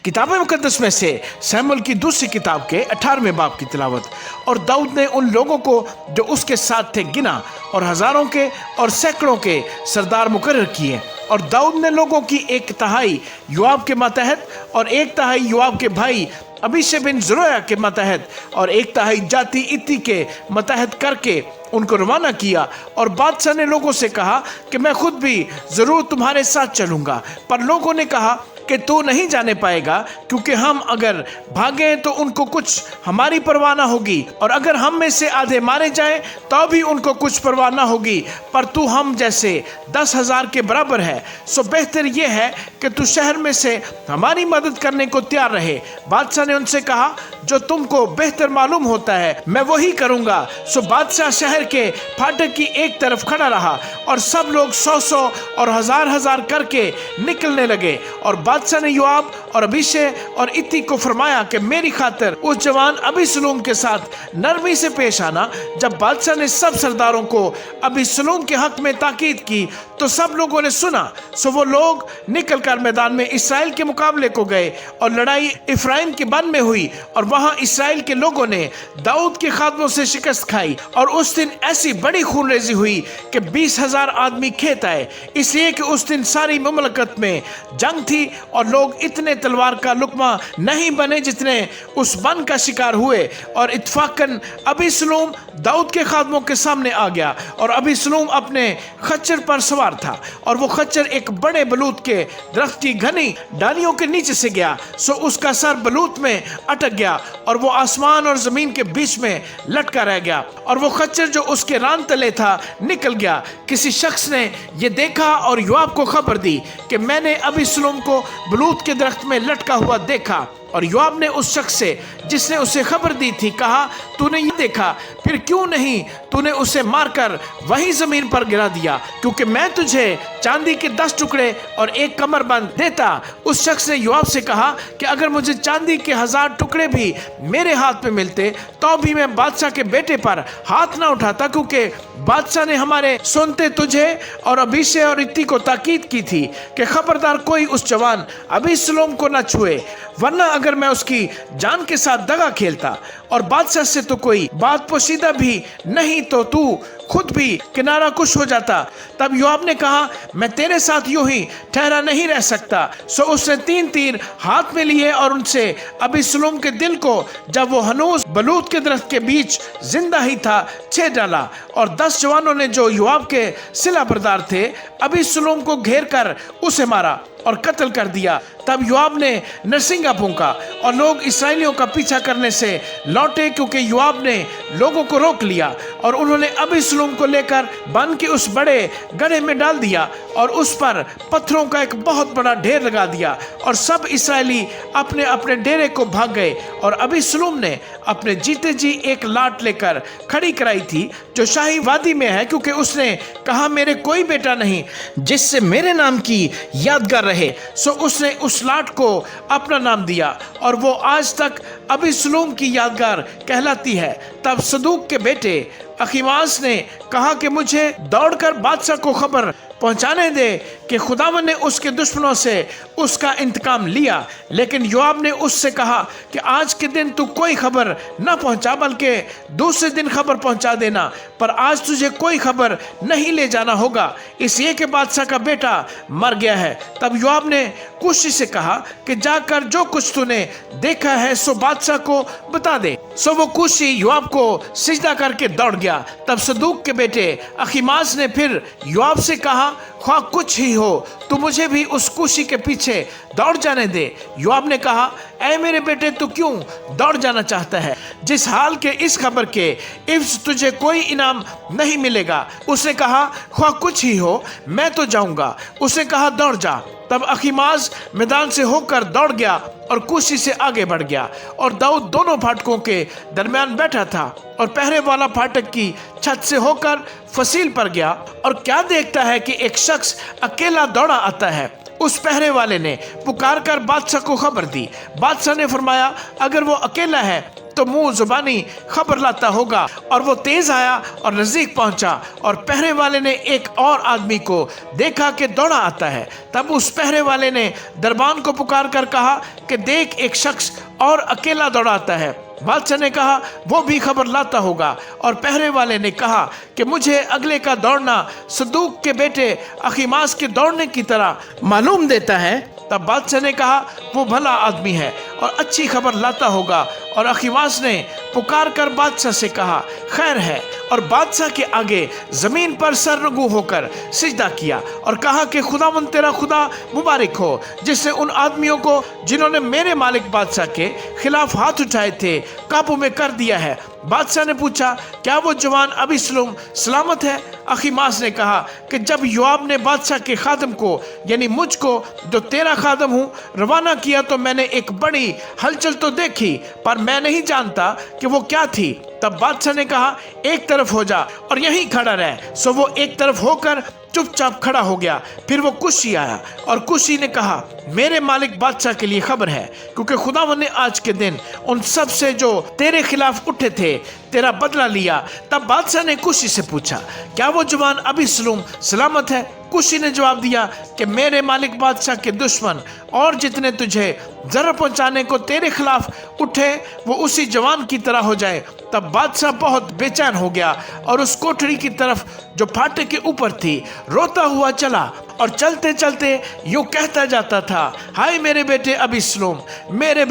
किताब मुकद्दस में से शमूएल की दूसरी किताब के 18वें बाब की तिलावत। और दाऊद ने उन लोगों को जो उसके साथ थे गिना और हजारों के और सैकड़ों के सरदार मुकर्रर किए। और दाऊद ने लोगों की 1/3 योआब के मातहत और 1/3 योआब के भाई अबीशै बिन ज़रूया के मातहत और 1/3 जाति इत्ती के मातहत करके उनको रवाना किया। और बादशाह ने लोगों से कहा कि मैं खुद भी जरूर तुम्हारे साथ चलूंगा। पर लोगों ने कहा कि तू नहीं जाने पाएगा, क्योंकि हम अगर भागे तो उनको कुछ हमारी परवाह न होगी, और अगर हम में से आधे मारे जाएं तो भी उनको कुछ परवाह न होगी। पर तू हम जैसे 10,000 के बराबर है, सो बेहतर यह है कि तू शहर में से हमारी मदद करने को तैयार रहे। बादशाह ने उनसे कहा, जो तुमको बेहतर मालूम होता है मैं वही करूंगा। सो बादशाह शहर के फाटक की एक तरफ खड़ा रहा और सब लोग 100-100 और 1000-1000 करके निकलने लगे। और बादशाह ने योआब और अबीशै और इत्ती को फरमाया कि मेरी खातिर उस जवान अबीसलूम के साथ नरमी से पेश आना। जब बादशाह ने सब सरदारों को अबीसलूम के हक में ताकीद की तो सब लोगों ने सुना। सो वो लोग निकलकर मैदान में इसराइल के मुकाबले को गए और लड़ाई इफ्राइम के बन में हुई। और वहां इसराइल के लोगों ने दाऊद के खादमों से शिकस्त खाई। और उस दिन ऐसी बड़ी खूनरेजी हुई कि 20,000 आदमी खेत आए, इसलिए कि उस दिन सारी मुमलकत में जंग थी और लोग इतने तलवार का लुकमा नहीं बने जितने उस बन का शिकार हुए। और इत्फाकन अबीसलूम दाऊद के खादमों के सामने आ गया और अबीसलूम अपने खच्चर पर सवार था और वो खच्चर एक बड़े बलूत के दरख्त की घनी डालियों के नीचे से गया। सो उसका सर बलूत में अटक गया और वो आसमान और जमीन के बीच में लटका रह गया। और वो खच्चर जो उसके रान तले था निकल गया। किसी शख्स ने ये देखा और योआब को खबर दी कि मैंने अबीसलूम को बलूत के दरख्त में लटका हुआ देखा। और योआब ने उस शख्स से जिसने उसे खबर दी थी कहा, तूने ये देखा, फिर क्यों नहीं तूने उसे मारकर वहीं जमीन पर गिरा दिया, क्योंकि मैं तुझे चांदी के 10 टुकड़े और 1 कमरबंद देता। उस शख्स ने योआब से कहा कि अगर मुझे चांदी के 1000 टुकड़े भी मेरे हाथ में मिलते तो भी मैं बादशाह के बेटे पर हाथ ना उठाता, क्योंकि बादशाह ने हमारे सुनते तुझे और अबीशै और इत्ती को ताकीद की थी कि खबरदार कोई उस जवान अबीसलूम को न छुए, वरना अगर मैं उसकी जान के साथ दगा खेलता और बादशाह से तो कोई बात पोशीदा भी नहीं तो तू खुद भी किनारा कुश हो जाता। तब योआब ने कहा, मैं तेरे साथ यूं ही ठहरा नहीं रह सकता। सो उसने 3 तीर हाथ में लिए और उनसे अबीसलूम के दिल को, जब वो हनूज बलूत के दरख्त के बीच जिंदा ही था, छेद डाला। और 10 जवानों ने जो योआब के सिला बरदार थे अबीसलूम को घेर कर उसे मारा और कत्ल कर दिया। तब योआब ने नरसिंगा फूंका और लोग इसराइलियों का पीछा करने से लौटे, क्योंकि योआब ने लोगों को रोक लिया। और उन्होंने अबीसलूम को लेकर बन के उस बड़े गड्ढे में डाल दिया और उस पर पत्थरों का एक बहुत बड़ा ढेर लगा दिया। और सब इसराइली अपने अपने डेरे को भाग गए। और अबीसलूम ने अपने जीते जी एक लाट लेकर खड़ी कराई थी जो शाही वादी में है, क्योंकि उसने कहा, मेरे कोई बेटा नहीं जिससे मेरे नाम की यादगार रहे। सो उसने उस लाट को अपना नाम दिया और वो आज तक अबीसलूम की यादगार कहलाती है। तब सदूक के बेटे अखीमास ने कहा कि मुझे दौड़कर बादशाह को खबर पहुंचाने दे कि खुदावन ने उसके दुश्मनों से उसका इंतकाम लिया। लेकिन योआब ने उससे कहा कि आज के दिन तू कोई खबर न पहुंचा, बल्कि दूसरे दिन खबर पहुंचा देना, पर आज तुझे कोई खबर नहीं ले जाना होगा, इसलिए कि बादशाह का बेटा मर गया है। तब योआब ने कूशी से कहा कि जाकर जो कुछ तूने देखा है सो बादशाह को बता दे। सो वो कूशी योआब को सिजदा करके दौड़ गया। तब सदूक के बेटे अखीमास ने फिर योआब से कहा, ख्वाह कुछ ही हो तो मुझे भी उस कूशी के पीछे दौड़ जाने दे। योआब ने कहा, ऐ मेरे बेटे, तू क्यों दौड़ जाना चाहता है? जिस हाल के इस खबर के इफ्स तुझे कोई इनाम नहीं मिलेगा। उसने कहा, ख्वाह कुछ ही हो मैं तो जाऊंगा। उसने कहा, दौड़ जा। तब अखीमास मैदान से होकर दौड़ गया और कूशी से आगे बढ़ गया। और दाऊद दोनों फाटकों के दरमियान बैठा था और पहरे वाला फाटक की छत से होकर फसील पर गया और क्या देखता है कि एक शख्स अकेला दौड़ा आता है। उस पहरे वाले ने पुकार कर बादशाह को खबर दी। बादशाह ने फरमाया, अगर वो अकेला है तो मुंह जुबानी खबर लाता होगा। और वो तेज आया और नजदीक पहुंचा, और पहरे वाले ने एक और आदमी को देखा कि दौड़ा आता है। तब उस पहरे वाले ने दरबान को पुकार कर कहा कि देख, एक शख्स और अकेला दौड़ा आता है। बादशाह ने कहा, वो भी खबर लाता होगा। और पहरे वाले ने कहा कि मुझे अगले का दौड़ना सदूक के बेटे अखीमास के दौड़ने की तरह मालूम देता है। तब बादशाह ने कहा, वो भला आदमी है और अच्छी खबर लाता होगा। और अखीमास ने पुकार कर बादशाह से कहा, खैर है। और बादशाह के आगे जमीन पर सर रगू होकर सिजदा किया और कहा कि खुदावंद तेरा खुदा मुबारक हो, जिसने उन आदमियों को जिन्होंने मेरे मालिक बादशाह के खिलाफ हाथ उठाए थे काबू में कर दिया है। बादशाह ने पूछा, क्या वो जवान अबीसलोम सलामत है? अखीमास ने कहा कि जब योआब ने बादशाह के खादम को यानी मुझको जो तेरा खादम हूँ रवाना किया तो मैंने एक बड़ी हलचल तो देखी, पर मैं नहीं जानता कि वो क्या थी। तब बादशाह ने कहा, एक तरफ हो जा और यहीं खड़ा रह। सो वो एक तरफ होकर चुपचाप खड़ा हो गया। फिर वो कुशी आया और कुशी ने कहा, मेरे मालिक बादशाह के लिए खबर है, क्योंकि खुदावंद ने आज के दिन उन सब से जो तेरे खिलाफ उठे थे तेरा बदला लिया। तब बादशाह ने कुशी से पूछा, क्या वो जवान अबीसलोम सलामत है? कुशी ने जवाब दिया कि मेरे मालिक बादशाह के दुश्मन और जितने तुझे जर पहुंचाने को तेरे खिलाफ उठे वो उसी जवान की तरह हो जाए। तब बादशाह बहुत बेचैन हो गया और उस कोठरी की तरफ जो फाटक के ऊपर थी रोता हुआ चला, और चलते चलते यूं कहता जाता था, हाय मेरे बेटे अबीसलोम, मेरे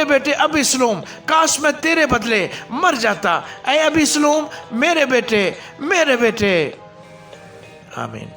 बेटे अबीसलोम, काश मैं तेरे बदले मर जाता। ऐ अबीसलोम, मेरे बेटे। आमीन।